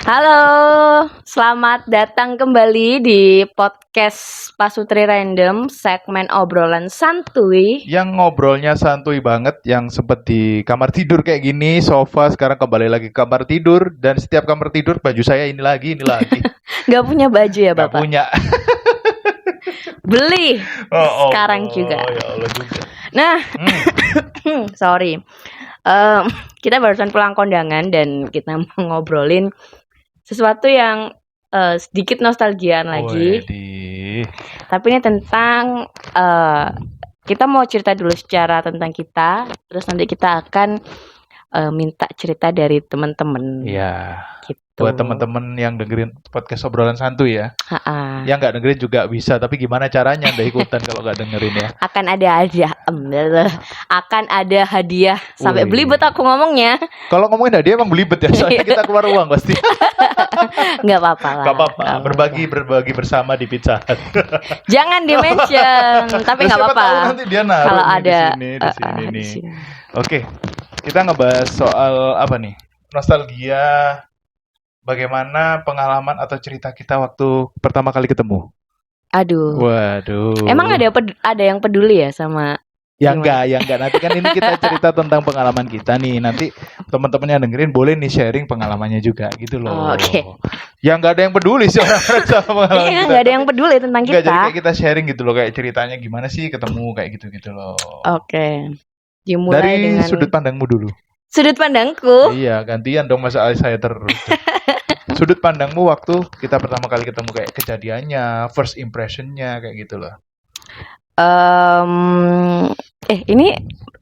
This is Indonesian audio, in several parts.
Halo, selamat datang kembali di podcast Pasutri Random, segmen obrolan santuy. Yang ngobrolnya santuy banget, yang sempet di kamar tidur kayak gini, sofa, sekarang kembali lagi ke kamar tidur, dan setiap kamar tidur baju saya ini lagi. Gak punya baju ya Gak Bapak? punya. Beli Oh sekarang Allah, juga. ya Allah juga. Nah, sorry. Kita barusan pulang kondangan dan kita mau ngobrolin sesuatu yang sedikit nostalgiaan lagi. Widih. Tapi ini tentang kita mau cerita dulu secara tentang kita, terus nanti kita akan minta cerita dari teman-teman. Iya. Gitu. Buat teman-teman yang dengerin podcast obrolan santuy ya. Ha-ha. Yang nggak dengerin juga bisa, tapi gimana caranya Anda ikutan kalau nggak dengerin ya? Akan ada hadiah, akan ada hadiah sampai Wih. belibet aku ngomongnya. Kalau ngomongin hadiah emang belibet ya, soalnya kita keluar uang pasti. Nggak apa-apa lah. Gak apa-apa, berbagi bersama di Pizza Hut. Jangan di mention, tapi nggak Siapa apa-apa. tahu nanti dia naruh Kalau nih ada di sini di nih. sini. Oke, kita ngebahas soal apa nih? Nostalgia. Bagaimana pengalaman atau cerita kita waktu pertama kali ketemu? Aduh. Waduh. Emang ada yang peduli ya sama? Ya gimana? enggak. Nanti kan ini kita cerita tentang pengalaman kita nih. Nanti teman-teman yang dengerin boleh nih sharing pengalamannya juga gitu loh. Oh, oke. Ya enggak ada yang peduli sih orang-orang sama pengalaman Iya, kita. nggak ada yang peduli tentang Enggak, kita. jadi kayak kita sharing gitu loh, kayak ceritanya gimana sih ketemu kayak gitu-gitu loh. Oke. Dimulai Dari dengan sudut pandangmu dulu. sudut pandangku. Iya, gantian dong masa saya terus. Sudut pandangmu waktu kita pertama kali ketemu, kayak kejadiannya, first impressionnya kayak gitu loh. Ini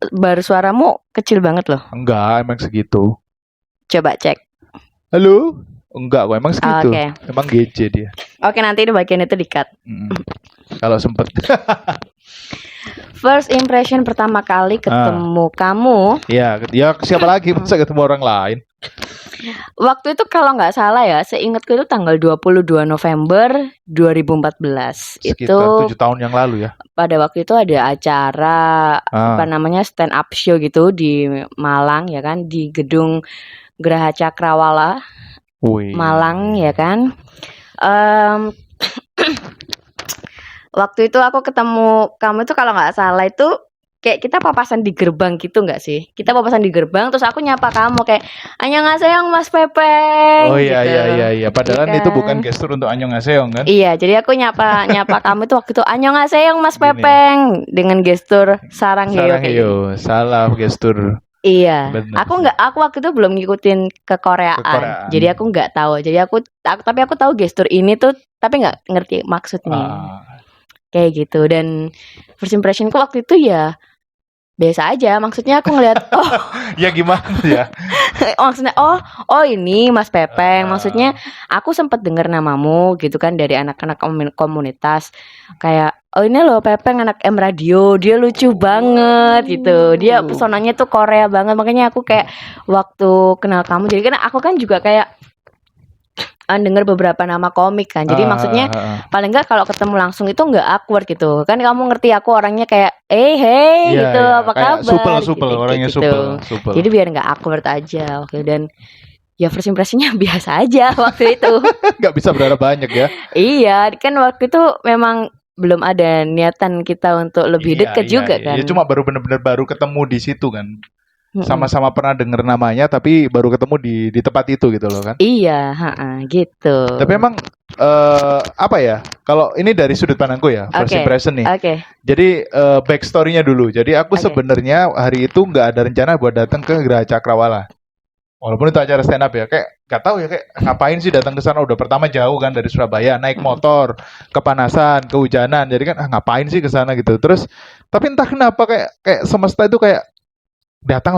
baru suaramu kecil banget loh. Enggak, emang segitu. Coba cek. Halo? Enggak kok, emang segitu. Oke. Emang GC dia. Oke, nanti itu bagian itu di-cut. Kalau sempet. First impression pertama kali ketemu kamu. Ya siapa lagi masa ketemu orang lain. Waktu itu kalau nggak salah ya, seingatku itu tanggal 22 November 2014. Sekitar Itu 7 tahun yang lalu ya. pada waktu itu ada acara apa namanya stand up show gitu di Malang ya kan, di gedung Geraha Cakrawala. Wih. Malang ya kan. Waktu itu aku ketemu kamu itu kalau nggak salah itu kayak kita papasan di gerbang gitu nggak sih? Kita papasan di gerbang terus aku nyapa kamu kayak annyeonghaseyo Mas Pepeng. Oh iya gitu. iya. Padahal Iya itu kan? bukan gestur untuk annyeonghaseyo kan? Iya, jadi aku nyapa kamu itu waktu itu annyeonghaseyo Mas Gini. Pepeng dengan gestur sarangheyo kayak gitu. Salah gestur. Iya, Bener aku waktu itu belum ngikutin kekoreaan. Jadi aku nggak tahu. Jadi tapi aku tahu gestur ini tuh, tapi nggak ngerti maksudnya. Kayak gitu. Dan first impressionku waktu itu ya biasa aja. Maksudnya aku ngeliat ya gimana ya? maksudnya oh ini Mas Pepeng. Maksudnya aku sempat dengar namamu gitu kan dari anak-anak komunitas. Kayak ini loh Pepeng anak M Radio, dia lucu banget gitu. Dia pesonanya tuh Korea banget. Makanya aku kayak waktu kenal kamu, jadi kan aku kan juga kayak dengar beberapa nama komik kan. Jadi maksudnya paling enggak kalau ketemu langsung itu enggak awkward gitu. Kan kamu ngerti aku orangnya kayak hey gitu, apa kabar? Supel, gitu, orangnya gitu. supel. Jadi biar enggak awkward aja. Oke, dan ya first impressionnya biasa aja waktu itu. Nggak bisa berharap banyak ya. Iya, kan waktu itu memang belum ada niatan kita untuk lebih dekat juga kan. Ya cuma benar-benar baru ketemu di situ kan. Sama-sama pernah dengar namanya tapi baru ketemu di tempat itu gitu loh kan. Iya, gitu. Tapi emang apa ya? Kalau ini dari sudut pandangku ya, first impression nih. Oke. Jadi backstory-nya dulu. Jadi aku sebenarnya hari itu nggak ada rencana buat datang ke Geraha Cakrawala. Walaupun itu acara stand up ya, kayak nggak tahu ya kayak ngapain sih datang ke sana, udah pertama jauh kan dari Surabaya, naik motor, kepanasan, kehujanan. Jadi kan ngapain sih ke sana gitu. Terus tapi entah kenapa kayak semesta itu kayak datang.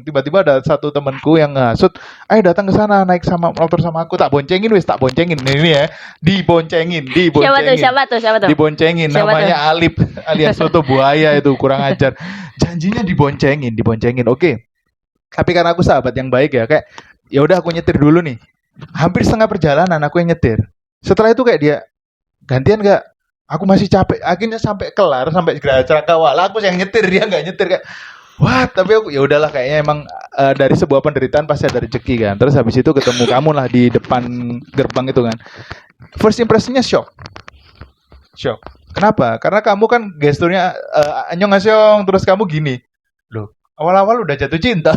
Tiba-tiba ada satu temanku yang ngasut, ayo datang ke sana, naik sama motor sama aku, tak boncengin. Ini ya, diboncengin. Siapa tuh? Diboncengin, namanya Alip alias soto buaya itu, kurang ajar. Janjinya diboncengin. Oke. Tapi karena aku sahabat yang baik ya, kayak ya udah aku nyetir dulu nih. Hampir setengah perjalanan aku yang nyetir. Setelah itu kayak dia, gantian enggak? Aku masih capek. Akhirnya sampai kelar, sampai Geraha Cakrawala aku yang nyetir, dia enggak nyetir kayak Wah, tapi aku ya udahlah kayaknya emang dari sebuah penderitaan pasti ada rezeki kan. Terus habis itu ketemu kamu lah di depan gerbang itu kan. First impressionnya shock. Shock. Kenapa? Karena kamu kan gesturnya annyeonghaseyo terus kamu gini. Loh, awal-awal udah jatuh cinta.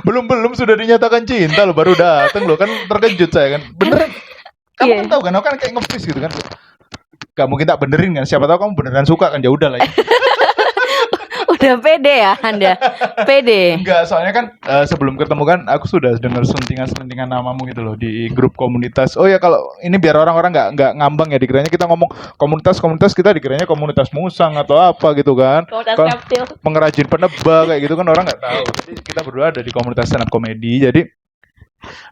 Belum sudah dinyatakan cinta loh baru datang loh kan terkejut saya kan. Beneran. Kamu Iya. kan tahu kan, aku kan kayak nge-freeze gitu kan. Gak mungkin tak benerin kan, siapa tahu kamu beneran suka kan, ya udah lah ya. Udah pede ya Anda? Pede. Enggak, soalnya kan sebelum ketemu kan aku sudah dengar selentingan-selentingan namamu gitu loh di grup komunitas. Oh ya kalau ini biar orang-orang nggak ngambang ya, dikiranya kita ngomong komunitas kita dikiranya komunitas musang atau apa gitu kan. Komunitas Kalau reptil. pengrajin penebak kayak gitu kan orang nggak tahu. Jadi kita berdua ada di komunitas stand up comedy. Jadi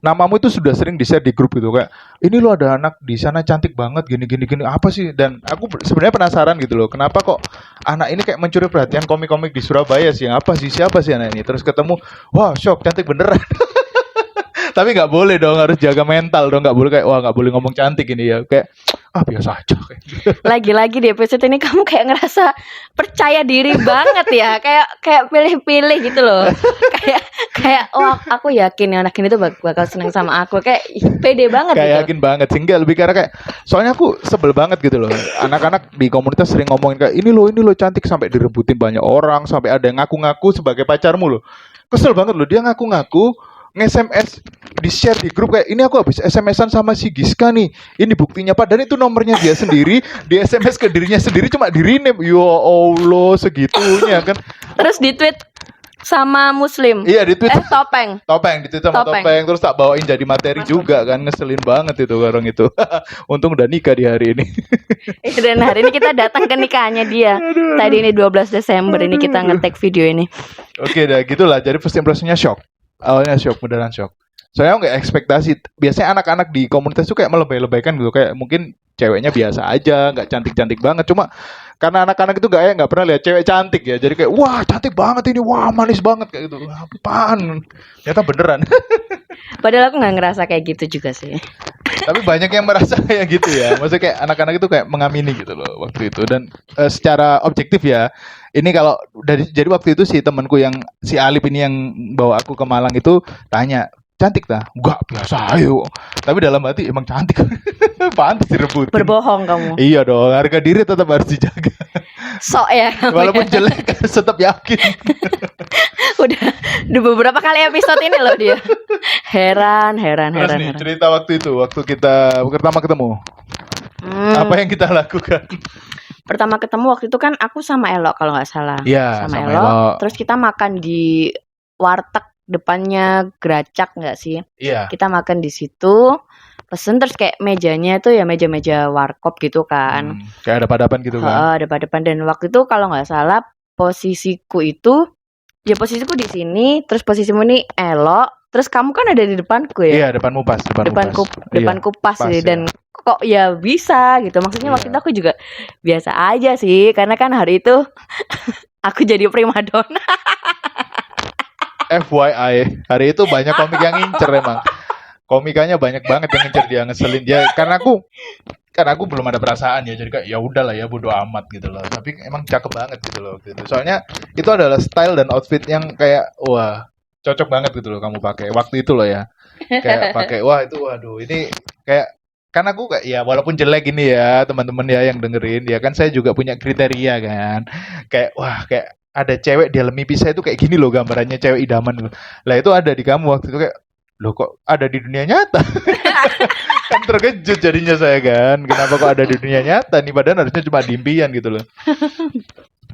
namamu itu sudah sering di-share di grup gitu kayak ini lo ada anak di sana cantik banget gini apa sih, dan aku sebenarnya penasaran gitu loh kenapa kok anak ini kayak mencuri perhatian komik-komik di Surabaya sih, apa sih, siapa sih anak ini, terus ketemu wah shock, cantik beneran. Tapi nggak boleh dong, harus jaga mental dong, nggak boleh kayak wah nggak boleh ngomong cantik ini ya, kayak biasa aja kayak. Lagi-lagi di episode ini kamu kayak ngerasa percaya diri banget ya, kayak pilih-pilih gitu loh. kayak oh aku yakin anak ini tuh bakal seneng sama aku, kayak pede banget Kayak gitu. yakin banget sih, enggak, lebih karena kayak soalnya aku sebel banget gitu loh, anak-anak di komunitas sering ngomongin kayak ini loh cantik, sampai direbutin banyak orang, sampai ada yang ngaku-ngaku sebagai pacarmu loh. Kesel banget loh, dia ngaku-ngaku nge-SMS di-share di grup kayak ini aku habis SMS-an sama si Giska nih, ini buktinya, padahal itu nomornya dia sendiri, di SMS ke dirinya sendiri cuma di-rename. Ya Allah segitunya kan. Terus di tweet sama Muslim. Iya di tweet Topeng. di Twitter sama topeng, terus tak bawain jadi materi juga kan, ngeselin banget itu orang itu. Untung udah nikah di hari ini. Dan hari ini kita datang ke nikahannya dia. Tadi ini 12 Desember ini kita nge-tag video ini. Oke dah gitulah, jadi first impressionnya shock. Awalnya shock, beneran shock. Soalnya nggak ekspektasi. Biasanya anak-anak di komunitas tuh kayak melebay-lebaykan gitu, kayak mungkin ceweknya biasa aja, nggak cantik-cantik banget. Cuma karena anak-anak itu nggak pernah lihat cewek cantik ya, jadi kayak wah cantik banget ini, wah manis banget kayak gitu. Apaan? Ternyata beneran. Padahal aku nggak ngerasa kayak gitu juga sih. Tapi banyak yang merasa kayak gitu ya. Maksudnya kayak anak-anak itu kayak mengamini gitu loh waktu itu. Dan secara objektif ya, ini kalau jadi waktu itu si temanku yang si Alip ini yang bawa aku ke Malang itu tanya, cantik tak? Enggak, biasa ayo. Tapi dalam hati emang cantik. Pantas direbutin. Berbohong kamu. Iya dong, harga diri tetap harus dijaga. Sok ya. Walaupun jelek tetap yakin. Udah beberapa kali episode ini loh dia. Heran. Terus nih cerita waktu itu, waktu kita pertama ketemu. Apa yang kita lakukan? Pertama ketemu waktu itu kan aku sama Elo kalau nggak salah. Iya, sama sama Elo. Elo. Terus kita makan di warteg depannya Geracak nggak sih? Iya. Kita makan di situ. Pesen terus kayak mejanya itu ya meja-meja warkop gitu kan. Kayak ada padapan gitu kan. Ada padapan, dan waktu itu kalau nggak salah posisiku di sini, terus posisimu ini Elo, terus kamu kan ada di depanku ya. Iya, depanmu pas, Depanku pas pas, sih, ya. dan kok ya bisa gitu. Maksudnya waktu itu aku juga biasa aja sih, karena kan hari itu aku jadi primadona. FYI, hari itu banyak komik yang ngincer emang. Komikanya banyak banget yang ngincer dia, ngeselin dia. Karena aku belum ada perasaan ya, jadi kayak ya udahlah ya, bodo amat gitu loh. Tapi emang cakep banget gitu loh gitu. Soalnya itu adalah style dan outfit yang kayak wah, cocok banget gitu loh kamu pakai waktu itu loh ya. Kayak pakai wah itu waduh, ini kayak kan aku kayak ya walaupun jelek ini ya teman-teman ya yang dengerin ya kan, saya juga punya kriteria kan. Kayak wah kayak ada cewek di dalam mimpi saya itu kayak gini loh gambarannya, cewek idaman loh. Lah itu ada di kamu waktu itu, kayak loh kok ada di dunia nyata. Kan terkejut jadinya saya kan, kenapa kok ada di dunia nyata nih, padahal harusnya cuma di impian gitu loh.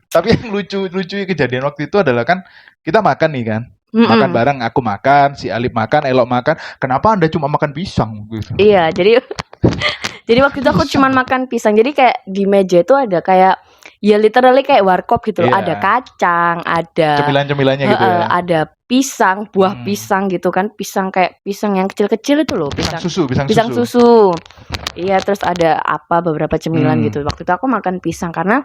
Tapi yang lucu kejadian waktu itu adalah kan kita makan nih kan, makan bareng, aku makan, si Alip makan, Elok makan. Kenapa Anda cuma makan pisang gitu? Iya, jadi waktu itu aku cuma makan pisang. Jadi kayak di meja itu ada kayak ya literally kayak warkop gitu loh. Iya. Ada kacang, ada Cemilan-cemilannya gitu ya. ada pisang, buah pisang gitu kan. Pisang kayak pisang yang kecil-kecil itu loh, pisang susu. Iya, terus ada beberapa cemilan gitu. Waktu itu aku makan pisang karena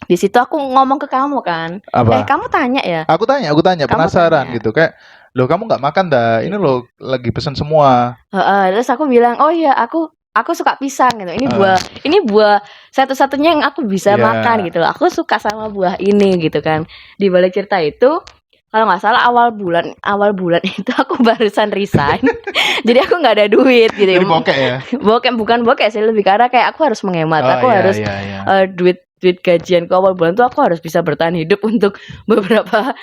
di situ aku ngomong ke kamu kan. Apa? Kamu tanya ya? Aku tanya, penasaran gitu kayak, loh kamu nggak makan dah? Ini loh lagi pesan semua. Terus aku bilang, oh iya aku aku suka pisang gitu. Ini buah satu-satunya yang aku bisa Iya. makan gitu loh. Aku suka sama buah ini gitu kan. Di balik cerita itu, kalau nggak salah awal bulan itu aku barusan resign. Jadi aku nggak ada duit gitu. Jadi bokek ya. Bukan bokek sih, lebih karena kayak aku harus menghemat. Oh, Aku iya, harus iya, iya. duit gajian ke awal bulan tuh aku harus bisa bertahan hidup untuk beberapa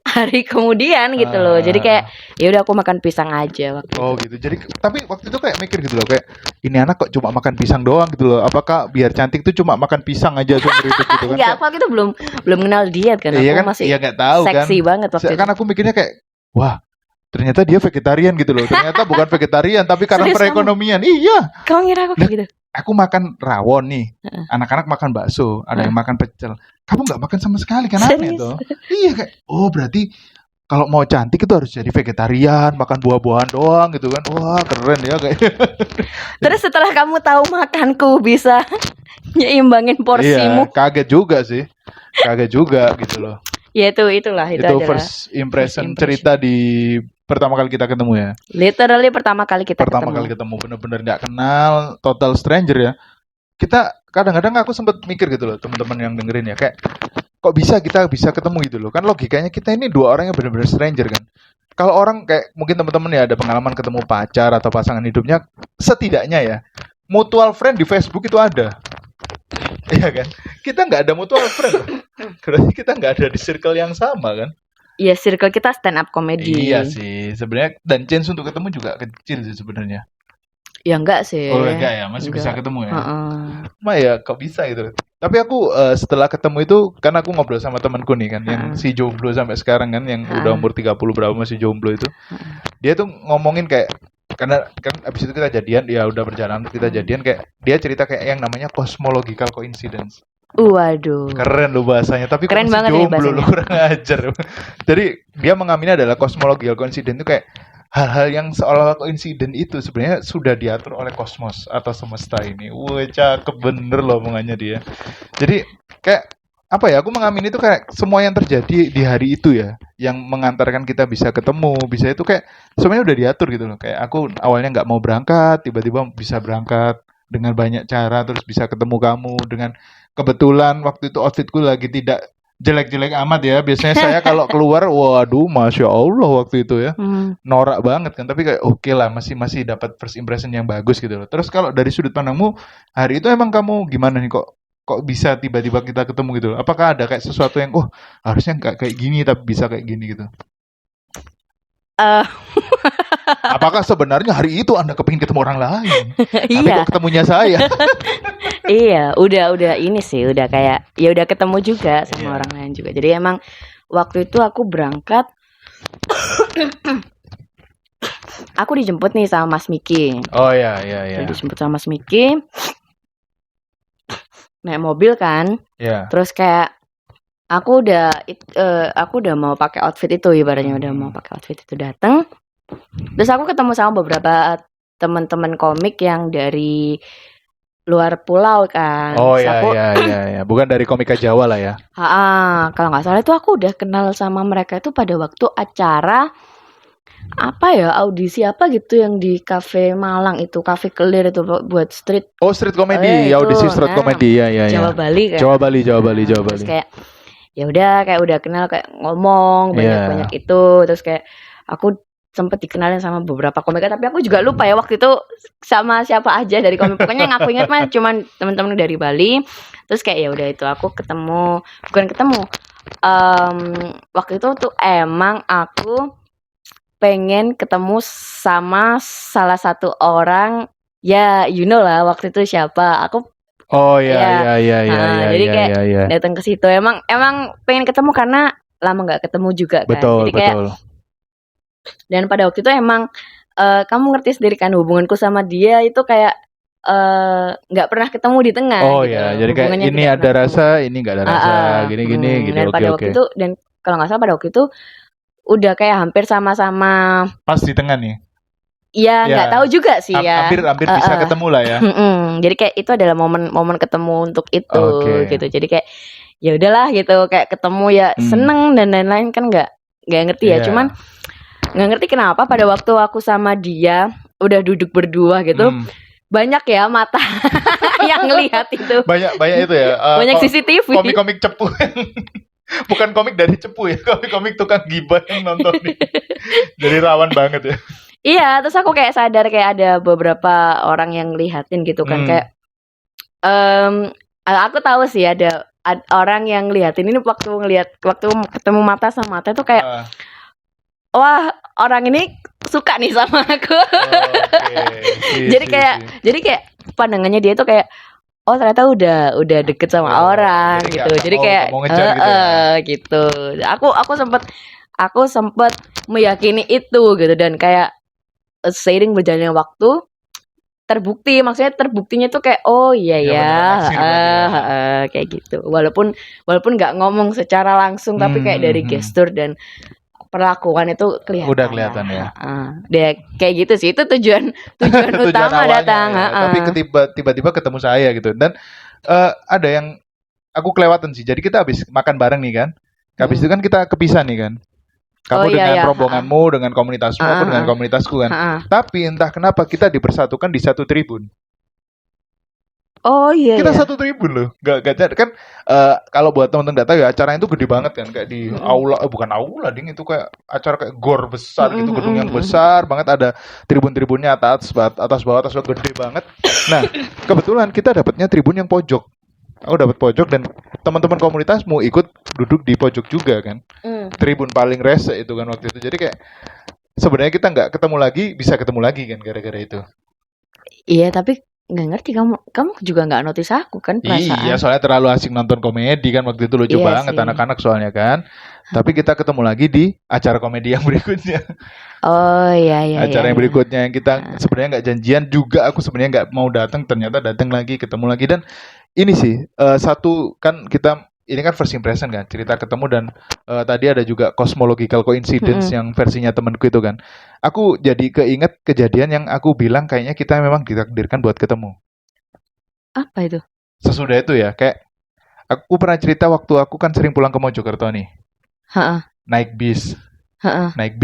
hari kemudian gitu loh. Jadi kayak ya udah aku makan pisang aja waktu Oh itu. gitu. Jadi tapi waktu itu kayak mikir gitu loh, kayak ini anak kok cuma makan pisang doang gitu loh. Apakah biar cantik tuh cuma makan pisang aja seumur hidup gitu kan? Enggak, aku waktu itu belum kenal diet kan. Iya Aku kan, masih iya nggak tahu kan. seksi banget waktu itu. Kan aku mikirnya kayak, wah ternyata dia vegetarian gitu loh. Ternyata bukan vegetarian tapi karena Serius perekonomian. Iya. Kamu ngira aku kayak gitu? Aku makan rawon nih, anak-anak makan bakso, ada yang makan pecel. Kamu nggak makan sama sekali kan aneh Serius? tuh. Iya kayak, oh berarti kalau mau cantik itu harus jadi vegetarian, makan buah-buahan doang gitu kan. Wah keren ya kayak. Terus setelah kamu tahu makanku bisa nyeimbangin porsimu, Iya, kaget juga sih. Kaget juga gitu loh. ya itulah itu adalah First impression cerita di pertama kali kita ketemu ya. literally pertama kali kita Pertama ketemu. kali ketemu bener-bener nggak kenal, total stranger ya. Kita kadang-kadang aku sempet mikir gitu loh, teman-teman yang dengerin ya, kayak kok bisa kita bisa ketemu gitu loh. Kan logikanya kita ini dua orang yang bener-bener stranger kan. Kalau orang kayak mungkin teman-teman ya ada pengalaman ketemu pacar atau pasangan hidupnya, setidaknya ya mutual friend di Facebook itu ada. Iya kan? Kita nggak ada mutual friend. Berarti kita nggak ada di circle yang sama kan? Iya, circle kita stand up comedy. Iya sih, sebenarnya dan chance untuk ketemu juga kecil sih sebenarnya. Ya enggak sih. Oh enggak ya, masih bisa Enggak. ketemu ya. Heeh. Cuma ya kok bisa gitu. Tapi aku setelah ketemu itu kan aku ngobrol sama temanku nih kan yang si jomblo sampai sekarang kan yang udah umur 30 berapa masih jomblo itu. Dia tuh ngomongin kayak karena kan abis itu kita jadian, ya udah berjalan kita jadian, kayak dia cerita kayak yang namanya cosmological coincidence. Waduh. Keren lo bahasanya, tapi Keren kok masih banget ini jomblo lo, bahasanya. kurang ajar. Jadi dia mengamini adalah cosmological coincidence itu kayak hal-hal yang seolah-olah koinsiden itu sebenarnya sudah diatur oleh kosmos atau semesta ini. Wah, cakep bener loh omongannya dia. Jadi kayak apa ya, aku mengamini itu kayak semua yang terjadi di hari itu ya, yang mengantarkan kita bisa ketemu, bisa itu kayak semuanya udah diatur gitu loh. Kayak aku awalnya nggak mau berangkat, tiba-tiba bisa berangkat dengan banyak cara, terus bisa ketemu kamu dengan kebetulan waktu itu outfitku lagi tidak jelek-jelek amat ya. Biasanya saya kalau keluar, waduh, masya Allah waktu itu ya, norak banget kan. Tapi kayak oke lah, masih dapat first impression yang bagus gitu loh. Terus kalau dari sudut pandangmu hari itu emang kamu gimana nih, kok bisa tiba-tiba kita ketemu gitu loh? Apakah ada kayak sesuatu yang harusnya nggak kayak gini tapi bisa kayak gini gitu? Apakah sebenarnya hari itu Anda kepingin ketemu orang lain? Tapi Iya. kok ketemunya saya? Iya, udah ini sih, udah kayak ya udah ketemu juga sama orang lain juga. Jadi emang waktu itu aku berangkat aku dijemput nih sama Mas Miki. Oh iya. Dijemput sama Mas Miki. Naik mobil kan. Iya. Terus kayak aku udah mau pakai outfit itu, ibaratnya udah mau pakai outfit itu, datang. Terus aku ketemu sama beberapa teman-teman komik yang dari luar pulau kan. Oh Terus aku, iya. Bukan dari komika Jawa lah ya. kalau nggak salah itu aku udah kenal sama mereka itu pada waktu acara apa ya, audisi apa gitu yang di Cafe Malang itu, Cafe Clear itu buat street. Oh, street comedy, itu, audisi street comedy. Iya. Jawa Bali kan. Jawa Bali. Terus kayak ya udah kayak udah kenal, kayak ngomong banyak itu. Terus kayak aku sempet dikenalin sama beberapa komika, tapi aku juga lupa ya waktu itu sama siapa aja dari komik. Pokoknya yang aku ingat mah cuman teman-teman dari Bali. Terus kayak ya udah itu aku waktu itu tuh emang aku pengen ketemu sama salah satu orang, ya you know lah waktu itu siapa. Aku iya. Jadi kayak datang ke situ emang pengen ketemu karena lama nggak ketemu juga kan. Betul. Dan pada waktu itu emang kamu ngerti sendiri kan, hubunganku sama dia itu kayak nggak pernah ketemu di tengah. Oh gitu. iya, jadi kayak ini ada rasa, ini nggak ada rasa, gini gitu. Dan pada waktu itu, dan kalau nggak salah pada waktu itu udah kayak hampir sama-sama pas di tengah nih. Iya, nggak tahu juga sih ya. Hampir bisa ketemu lah ya. Jadi kayak itu adalah momen ketemu untuk itu gitu. Jadi kayak ya udahlah gitu, kayak ketemu ya seneng dan lain-lain kan, nggak ngerti ya. Cuman nggak ngerti kenapa pada waktu aku sama dia udah duduk berdua gitu, banyak ya mata yang ngelihat itu. Banyak itu ya. Banyak CCTV. Komik-komik cepu. Bukan komik dari cepu ya, komik-komik tukang gibah yang nontonin. Jadi rawan banget ya. Iya, terus aku kayak sadar kayak ada beberapa orang yang ngeliatin gitu kan kayak aku tahu sih ada orang yang ngeliatin ini waktu ketemu mata sama mata itu kayak wah, orang ini suka nih sama aku. Jadi kayak pandangannya dia tuh kayak oh ternyata udah deket sama orang gitu. Jadi kayak gitu. Aku sempet meyakini itu gitu dan kayak seiring berjalannya waktu maksudnya terbuktinya tuh kayak oh iya kayak gitu. Walaupun nggak ngomong secara langsung tapi kayak dari gestur dan perlakuan itu kelihatan. Udah kelihatan ya. Dia kayak gitu sih. Itu tujuan utama datang. Ya. Tapi tiba-tiba ketemu saya gitu. Dan ada yang aku kelewatan sih. Jadi kita habis makan bareng nih kan. Habis itu kan kita kepisah nih kan. Kamu dengan rombonganmu, dengan komunitasmu, aku dengan komunitasku kan. Tapi entah kenapa kita dipersatukan di satu tribun. Oh iya. Kita satu tribun loh. Gak kan kalau buat teman-teman nggak tahu ya, acara itu gede banget kan, kayak di aula, bukan aula ding, itu kayak acara kayak gor besar gitu, gedung yang besar banget, ada tribun-tribunnya atas bawah gede banget. Nah, kebetulan kita dapatnya tribun yang pojok. Aku dapat pojok dan teman-teman komunitasmu ikut duduk di pojok juga kan. Tribun paling rese itu kan waktu itu. Jadi kayak sebenarnya kita nggak ketemu lagi, bisa ketemu lagi kan gara-gara itu. Iya, tapi nggak ngerti kamu juga nggak notice aku kan perasaan. Iya, soalnya terlalu asik nonton komedi kan waktu itu, lucu banget anak-anak soalnya kan. Tapi kita ketemu lagi di acara komedi yang berikutnya. Oh iya. Acara yang berikutnya yang kita sebenarnya nggak janjian juga, aku sebenarnya nggak mau datang, ternyata datang lagi, ketemu lagi. Dan ini sih satu kan kita ini kan first impression kan, cerita ketemu dan tadi ada juga cosmological coincidence yang versinya temanku itu kan. Aku jadi keinget kejadian yang aku bilang kayaknya kita memang ditakdirkan buat ketemu. Apa itu? Sesudah itu ya, kayak aku pernah cerita waktu aku kan sering pulang ke Mojokerto nih. Naik bis. Naik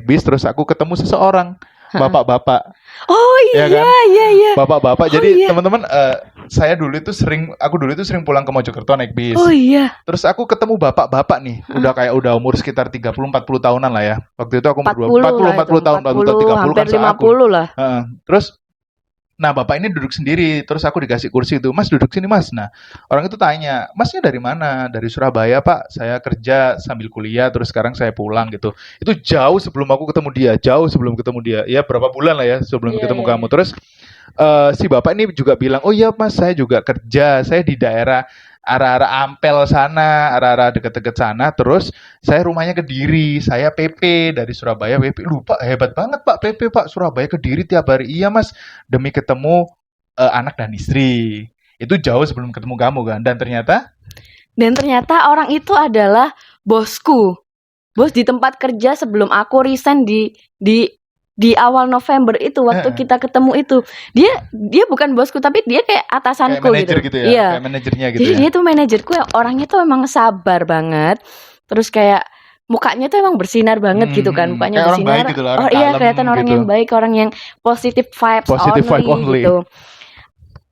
bis terus aku ketemu seseorang. Bapak-bapak. Oh iya, kan? Iya. Bapak-bapak. Jadi teman-teman, aku dulu itu sering pulang ke Mojokerto naik bis. Oh iya. Terus aku ketemu bapak-bapak nih, udah umur sekitar 30-40 tahunan lah ya. Waktu itu aku umur 40 tahun, 30 hampir kan 50 lah. Terus nah, bapak ini duduk sendiri, terus aku dikasih kursi itu. Mas, duduk sini, Mas. Nah, orang itu tanya, Masnya dari mana? Dari Surabaya, Pak. Saya kerja sambil kuliah, terus sekarang saya pulang gitu. Itu jauh sebelum aku ketemu dia, Ya, berapa bulan lah ya sebelum ketemu kamu. Terus si bapak ini juga bilang, oh iya Mas, saya juga kerja. Saya di daerah arah-arah Ampel sana, arah-arah deket-deket sana. Terus saya rumahnya Kediri, saya PP dari Surabaya. PP, lupa, hebat banget Pak PP, Pak, Surabaya Kediri tiap hari. Iya Mas, demi ketemu anak dan istri. Itu jauh sebelum ketemu kamu kan. Dan ternyata orang itu adalah bosku, bos di tempat kerja sebelum aku resign di awal November itu, waktu kita ketemu itu. Dia bukan bosku, tapi dia kayak atasanku, kayak manajer gitu ya. Iya. Kayak manajernya gitu. Jadi dia tuh manajerku yang orangnya tuh emang sabar banget. Terus kayak mukanya tuh emang bersinar banget gitu kan. Mukanya kayak bersinar. Orang baik gitu loh, iya, kelihatan orang yang baik, orang yang positive vibes only gitu.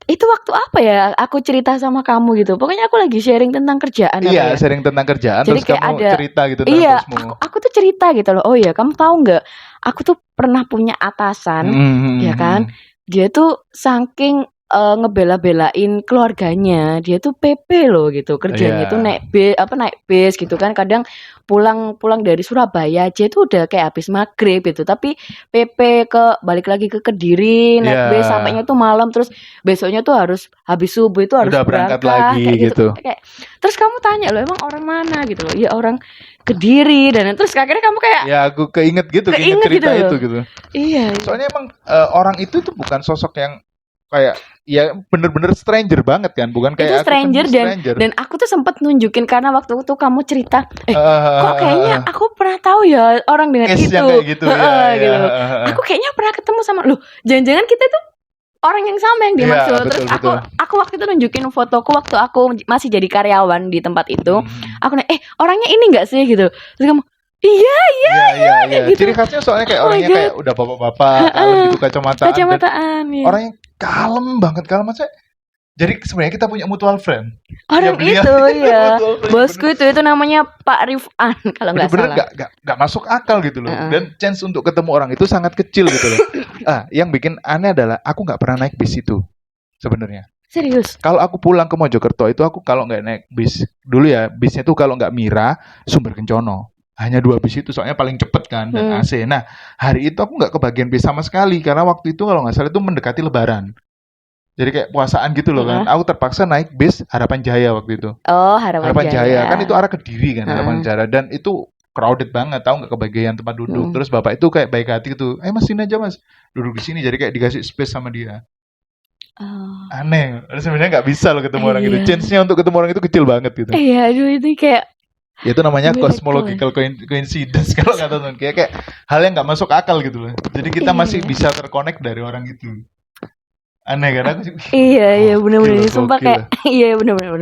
Itu waktu apa ya aku cerita sama kamu gitu. Pokoknya aku lagi sharing tentang kerjaan. Iya, sharing tentang kerjaan. Jadi terus kamu cerita gitu tentang bosmu. Aku tuh cerita gitu loh. Oh iya, kamu tahu nggak? Aku tuh pernah punya atasan, ya kan? Dia tuh saking ngebela-belain keluarganya, dia tuh PP loh gitu, kerjanya tuh naik bis gitu kan. Kadang pulang dari Surabaya aja tuh udah kayak habis maghrib gitu, tapi PP balik lagi ke Kediri naik bis sampainya tuh malam, terus besoknya tuh harus habis subuh itu harus udah berangkat lagi kayak gitu. Kayak, terus kamu tanya loh, emang orang mana gitu loh? Ya orang Kediri. Dan terus akhirnya kamu kayak aku keinget cerita gitu itu gitu. Iya. Soalnya emang orang itu tuh bukan sosok yang kayak ya bener-bener stranger banget kan, bukan kayak itu stranger, dan aku tuh sempat nunjukin karena waktu itu kamu cerita kok kayaknya aku pernah tahu ya orang dengan itu kayak gitu, gitu. Aku kayaknya pernah ketemu sama lu, jangan-jangan kita tuh orang yang sama yang dimaksud. Terus aku waktu itu nunjukin fotoku waktu aku masih jadi karyawan di tempat itu. Aku nanya, orangnya ini nggak sih gitu. Terus kamu, iya gitu. Ciri khasnya soalnya kayak orangnya kayak udah bapak-bapak, kalem gitu, kacamataan. Iya. Orang yang kalem banget, kalem maksudnya. Jadi sebenarnya kita punya mutual friend. Orang beliau itu ya. mutual friend, Bosku itu namanya Pak Rifan kalau nggak bener-bener salah. nggak masuk akal gitu loh. Heeh. Dan chance untuk ketemu orang itu sangat kecil gitu loh. Yang bikin aneh adalah aku nggak pernah naik bis itu sebenarnya. Serius? Kalau aku pulang ke Mojokerto itu aku kalau nggak naik bis dulu ya, bisnya tuh kalau nggak Mira, Sumber Kencono. Hanya 2 bis itu soalnya paling cepet kan dan AC. Nah, hari itu aku nggak kebagian bis sama sekali karena waktu itu kalau nggak salah itu mendekati Lebaran. Jadi kayak puasaan gitu loh kan. Aku terpaksa naik bis Harapan Jaya waktu itu. Oh, Harapan Jaya. Kan itu arah Kediri kan, Harapan Jaya, dan itu crowded banget, tahu nggak, kebagian tempat duduk. Terus bapak itu kayak baik hati gitu, mas sini aja mas, duduk di sini, jadi kayak dikasih space sama dia. Aneh, sebenarnya nggak bisa loh ketemu orang itu, chance-nya untuk ketemu orang itu kecil banget gitu. Iya, aduh itu kayak itu namanya cosmological coincidence kalau kata teman, kayak hal yang nggak masuk akal gitu loh. Jadi kita masih bisa terkonek dari orang itu. Aneh kan aku sih. Iya benar-benar sumpah kayak iya benar-benar.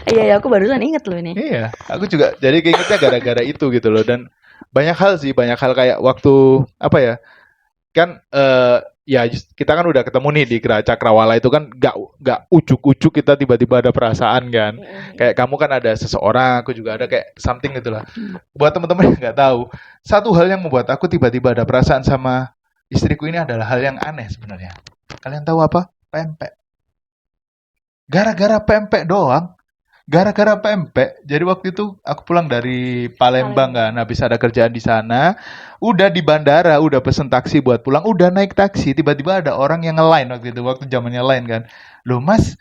Iya aku barusan inget loh ini. Iya, aku juga jadi keingetnya gara-gara itu gitu loh. Dan banyak hal kayak waktu apa ya, kan ya kita kan udah ketemu nih di Geraha Cakrawala itu kan nggak ujuk-ujuk kita tiba-tiba ada perasaan kan. Kayak kamu kan ada seseorang, aku juga ada kayak something gitu lah. Buat teman-teman yang nggak tahu, satu hal yang membuat aku tiba-tiba ada perasaan sama istriku ini adalah hal yang aneh sebenarnya. Kalian tahu apa? Pempek. Gara-gara pempek doang. Gara-gara pempek, jadi waktu itu aku pulang dari Palembang kan, habis ada kerjaan di sana, udah di bandara, udah pesen taksi buat pulang, udah naik taksi, tiba-tiba ada orang yang nge-line waktu zamannya line kan. Loh mas,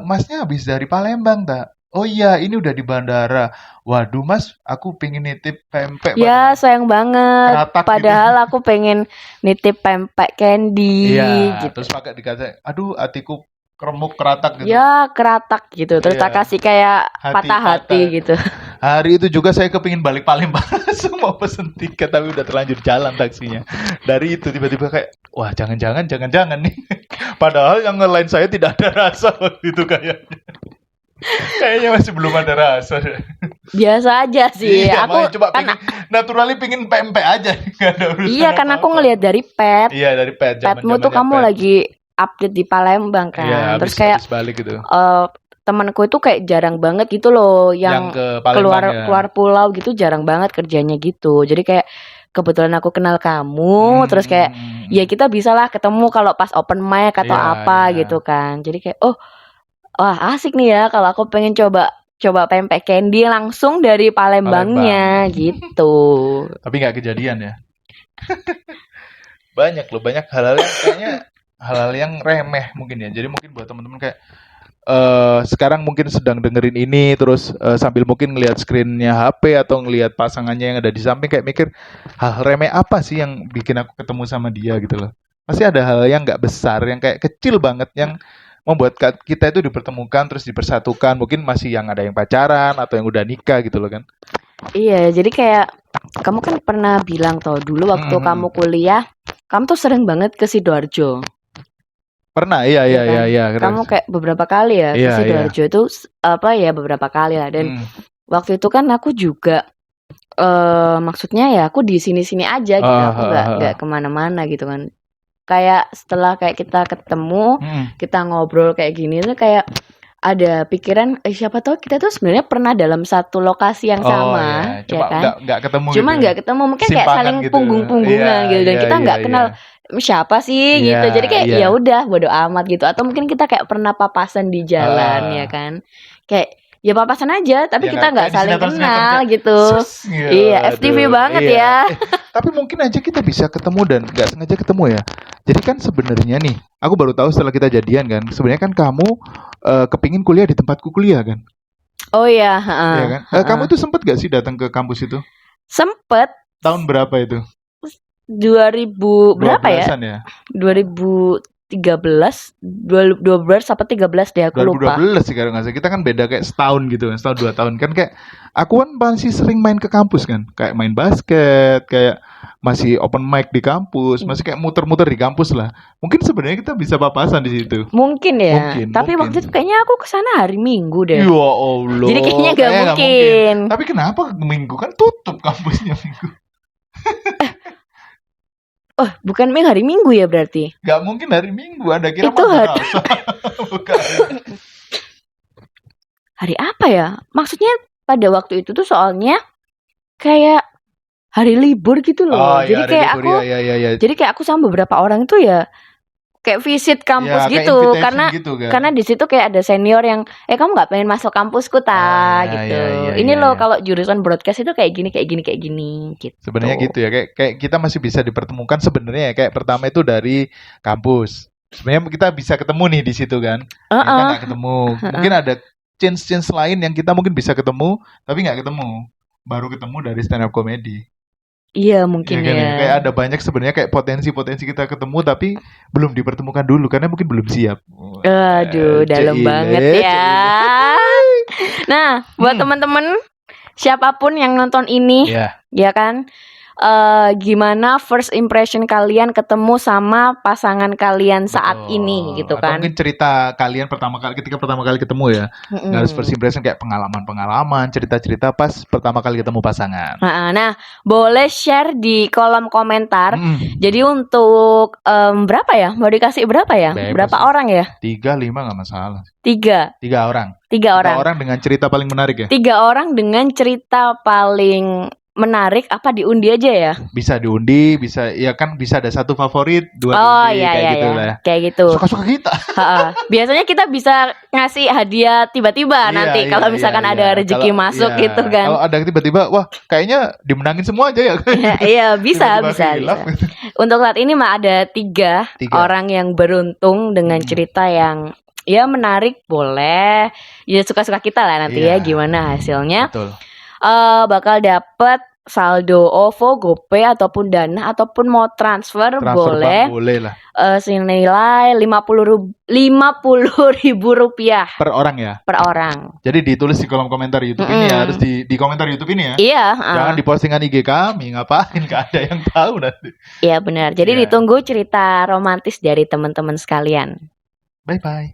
masnya habis dari Palembang tak? Oh iya, ini udah di bandara. Waduh mas, aku pengen nitip pempek. Ya sayang banget. Keratak padahal gitu. aku pengen nitip pempek candy. Iya, gitu. terus pakai dikata, aduh hatiku keremuk keratak gitu. Ya keratak gitu. Terus tak kasih kayak patah hati gitu. Hari itu juga saya kepingin balik Palembang, langsung mau pesen tiket tapi udah terlanjur jalan taksinya. Dari itu tiba-tiba kayak, wah jangan-jangan nih. Padahal yang nge-line saya tidak ada rasa waktu itu kayaknya. Kayaknya masih belum ada rasa. Biasa aja sih. Iya, aku coba pingin pempek aja. Iya kan aku ngelihat dari pet. Iya dari pet. Petmu tuh kamu lagi update di Palembang kan. Iya, terus kayak balik gitu. Temanku itu kayak jarang banget gitu loh yang keluar pulau gitu, jarang banget kerjanya gitu. Jadi kayak kebetulan aku kenal kamu, terus kayak ya kita bisalah ketemu kalau pas open mic atau gitu kan. Jadi kayak wah asik nih ya kalau aku pengen coba pempek candy langsung dari Palembangnya gitu. Tapi nggak kejadian ya. Banyak hal-hal yang kayaknya hal-hal yang remeh mungkin ya. Jadi mungkin buat teman-teman kayak sekarang mungkin sedang dengerin ini terus sambil mungkin ngelihat screennya HP atau ngelihat pasangannya yang ada di samping, kayak mikir hal remeh apa sih yang bikin aku ketemu sama dia gitu loh. Pasti ada hal yang nggak besar, yang kayak kecil banget yang membuat kita itu dipertemukan terus dipersatukan. Mungkin masih yang ada yang pacaran atau yang udah nikah gitu loh kan. Iya, jadi kayak kamu kan pernah bilang toh dulu waktu kamu kuliah, kamu tuh sering banget ke Sidoarjo. Pernah, iya. Kamu kayak beberapa kali ya ke Sidoarjo itu beberapa kali lah. Dan waktu itu kan aku juga maksudnya ya aku di sini-sini aja gitu, aku nggak kemana-mana gitu kan. Kayak setelah kayak kita ketemu, kita ngobrol kayak gini tuh kayak ada pikiran siapa tahu kita tuh sebenarnya pernah dalam satu lokasi yang sama, ya kan? Nggak ketemu. Cuma nggak ketemu, mungkin kayak saling gitu. Punggung-punggungan gitu, dan kita nggak kenal siapa sih gitu. Jadi kayak ya udah bodo amat gitu. Atau mungkin kita kayak pernah papasan di jalan ya kan, kayak ya papasan aja, tapi kita nggak saling kenal gitu. Iya, FTV banget ya. Tapi mungkin aja kita bisa ketemu dan nggak sengaja ketemu ya. Jadi kan sebenarnya nih, aku baru tahu setelah kita jadian kan, sebenarnya kan kamu kepingin kuliah di tempatku kuliah kan. Oh iya. Iya kan. Kamu itu sempet gak sih datang ke kampus itu? Sempet. Tahun berapa itu? 2000 berapa ya? 2013, 12 apa 13 deh aku lupa. 2012 sih kalau nggak salah. Kita kan beda kayak setahun gitu, setahun 2 tahun kan. Kayak aku kan masih sering main ke kampus kan, kayak main basket, kayak masih open mic di kampus, masih kayak muter-muter di kampus lah. Mungkin sebenarnya kita bisa papasan di situ. Mungkin ya. Tapi waktu itu kayaknya aku kesana hari Minggu deh. Ya Allah. Jadi kayaknya gak mungkin. Tapi kenapa Minggu, kan tutup kampusnya Minggu? Oh, bukan hari Minggu ya berarti? Gak mungkin hari Minggu, Anda kira Itu hari- madrasah. Bukan. Hari apa ya? Maksudnya pada waktu itu tuh soalnya kayak hari libur gitu loh. Jadi hari kayak libur, aku ya. jadi kayak aku sama beberapa orang tuh ya kayak visit kampus Ya, kayak gitu invitation karena gitu kan. karena di situ kayak ada senior yang kamu nggak pengen masuk kampusku gitu. Ini loh kalau jurusan broadcast itu kayak gini gitu. Sebenarnya gitu ya, kayak kita masih bisa dipertemukan sebenarnya ya. Kayak pertama itu dari kampus. Sebenarnya kita bisa ketemu nih di situ kan. Kita nggak ketemu. Mungkin ada chance lain yang kita mungkin bisa ketemu, tapi nggak ketemu. Baru ketemu dari stand up comedy. Iya mungkin kan ya. Kayak ada banyak sebenarnya kayak potensi kita ketemu tapi belum dipertemukan dulu karena mungkin belum siap. Aduh, dalam Cile, banget ya. Nah, buat teman-teman siapapun yang nonton ini, Ya, ya kan, gimana first impression kalian ketemu sama pasangan kalian saat betul. ini gitu Atau kan? mungkin cerita kalian ketika pertama kali ketemu ya. Nggak harus first impression, kayak pengalaman, cerita-cerita pas pertama kali ketemu pasangan. Nah, boleh share di kolom komentar. Jadi untuk berapa ya? Mau dikasih berapa ya? Bebas Berapa sih. orang ya? 3, 5 nggak masalah. 3 orang. 3 orang. 3 orang dengan cerita paling menarik ya. 3 orang dengan cerita paling menarik, apa diundi aja ya? Bisa diundi, bisa ya kan, bisa ada satu favorit, 2 diundi, iya, kayak iya, gitu iya. lah. Kayak gitu. Suka-suka kita. Biasanya kita bisa ngasih hadiah tiba-tiba nanti kalau misalkan ada rezeki masuk gitu kan. Kalau ada tiba-tiba, wah kayaknya dimenangin semua aja ya. Iya, bisa. Tiba-tiba hilaf. Untuk saat ini mah ada 3 orang yang beruntung dengan cerita yang ya menarik, boleh. Ya suka-suka kita lah nanti ya gimana hasilnya. Betul. Bakal dapet saldo OVO, GoPay ataupun Dana ataupun mau transfer boleh. Boleh lah. Senilai 50.000 rupiah Per orang ya. per orang. Jadi ditulis di kolom komentar YouTube ini ya, harus di komentar YouTube ini ya. Iya. Jangan di postingan IG kami, ngapain? Gak ada yang tahu nanti. Iya benar. Jadi ditunggu cerita romantis dari teman-teman sekalian. Bye bye.